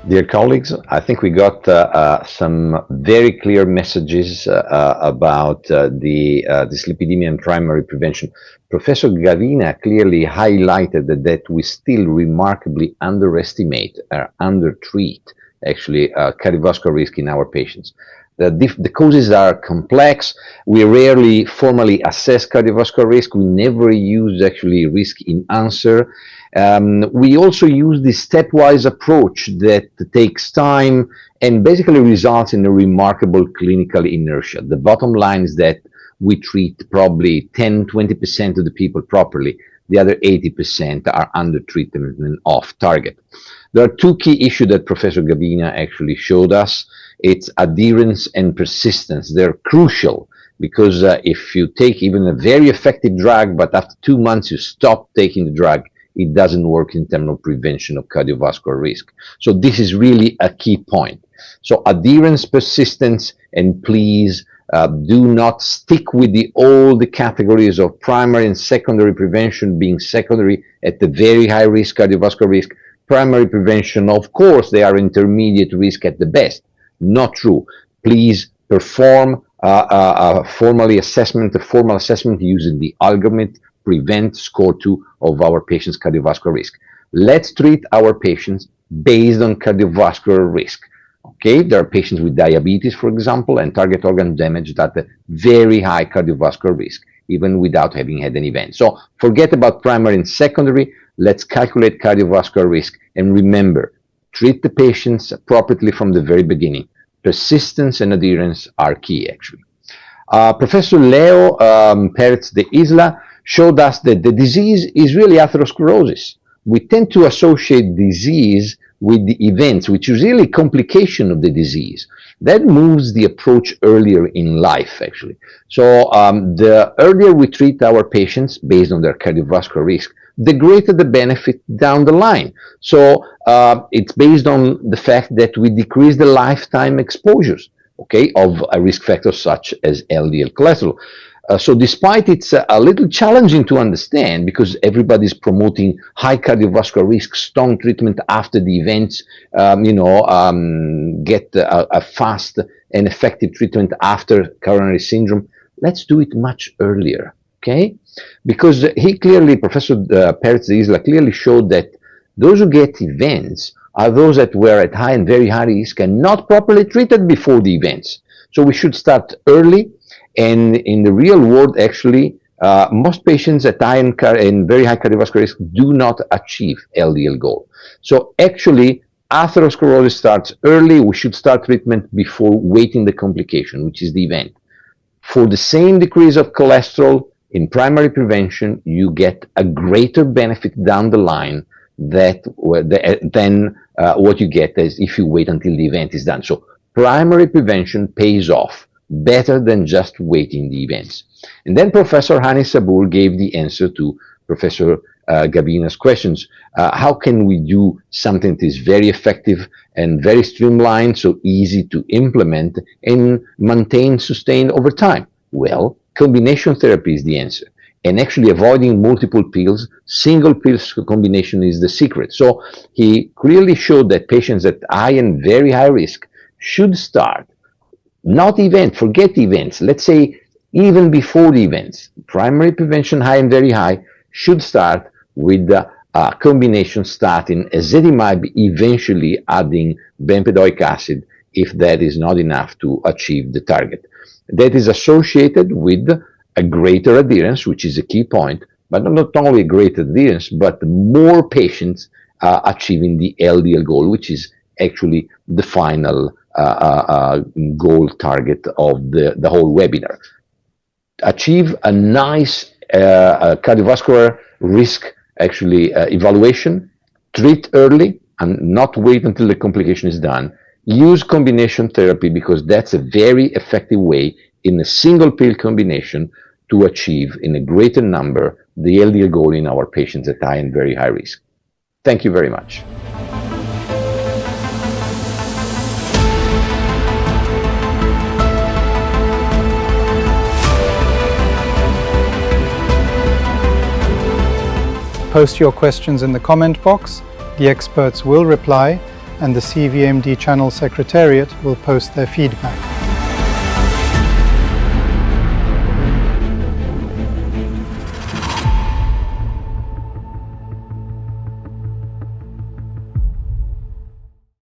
Dear colleagues, I think we got some very clear messages about the dyslipidemia and primary prevention. Professor Gavina clearly highlighted that we still remarkably underestimate or undertreat actually cardiovascular risk in our patients. The causes are complex. We rarely formally assess cardiovascular risk. We never use actually risk in answer. We also use this stepwise approach that takes time and basically results in a remarkable clinical inertia. The bottom line is that we treat probably 10-20% of the people properly. The other 80% are under treatment and off target. There are two key issues that Professor Gavina actually showed us. It's adherence and persistence. They're crucial because if you take even a very effective drug, but after 2 months you stop taking the drug, it doesn't work in terms of prevention of cardiovascular risk. So this is really a key point. So adherence, persistence, and please do not stick with all the categories of primary and secondary prevention, being secondary at the very high risk cardiovascular risk. Primary prevention, of course, they are intermediate risk at the best. Not true. Please perform a formal assessment using the algorithm prevent score 2 of our patients' cardiovascular risk. Let's treat our patients based on cardiovascular risk. Okay, there are patients with diabetes, for example, and target organ damage that are very high cardiovascular risk, even without having had an event. So forget about primary and secondary. Let's calculate cardiovascular risk and remember, treat the patients appropriately from the very beginning. Persistence and adherence are key, actually. Professor Leo Perez de Isla showed us that the disease is really atherosclerosis. We tend to associate disease with the events, which is really complication of the disease. That moves the approach earlier in life, actually. So the earlier we treat our patients based on their cardiovascular risk, the greater the benefit down the line. So it's based on the fact that we decrease the lifetime exposures, okay, of a risk factor such as LDL cholesterol. So despite it's a little challenging to understand because everybody's promoting high cardiovascular risk, strong treatment after the events, get a fast and effective treatment after coronary syndrome, let's do it much earlier, okay? Because he clearly, Professor Perez de Isla clearly showed that those who get events are those that were at high and very high risk and not properly treated before the events. So we should start early. And in the real world, actually, most patients at high and very high cardiovascular risk do not achieve LDL goal. So actually, atherosclerosis starts early. We should start treatment before waiting the complication, which is the event. For the same decrease of cholesterol in primary prevention, you get a greater benefit down the line than what you get as if you wait until the event is done. So primary prevention pays off better than just waiting the events. And then Professor Hani Sabur gave the answer to Professor Gavina's questions. How can we do something that is very effective and very streamlined, so easy to implement and maintain, sustain over time? Well, combination therapy is the answer. And actually avoiding multiple pills, single pills combination is the secret. So he clearly showed that patients at high and very high risk should start not event, forget events. Let's say even before the events, primary prevention, high and very high, should start with the combination statin, ezetimibe, eventually adding bempedoic acid if that is not enough to achieve the target. That is associated with a greater adherence, which is a key point, but not only greater adherence, but more patients achieving the LDL goal, which is actually the final goal target of the whole webinar. Achieve a nice cardiovascular risk actually evaluation, treat early and not wait until the complication is done. Use combination therapy because that's a very effective way in a single pill combination to achieve in a greater number the LDL goal in our patients at high and very high risk. Thank you very much. Post your questions in the comment box. The experts will reply. and the CVMD Channel Secretariat will post their feedback.